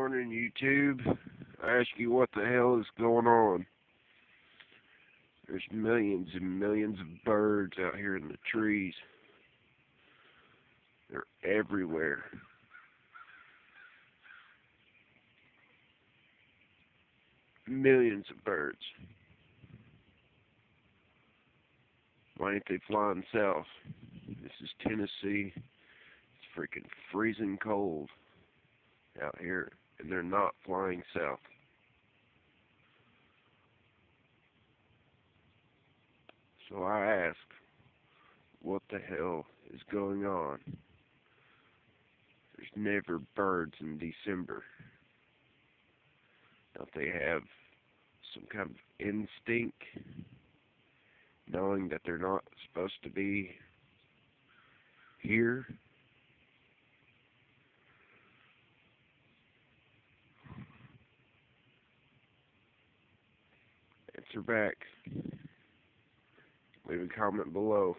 morning, YouTube. I ask you, what the hell is going on? There's millions and millions of birds out here in the trees. They're everywhere. Millions of birds. Why ain't they flying south? This is Tennessee. It's freaking freezing cold out here, and they're not flying south. So I ask, what the hell is going on? There's never birds in December. Don't they have some kind of instinct, knowing that they're not supposed to be here? Answer back. Leave a comment below.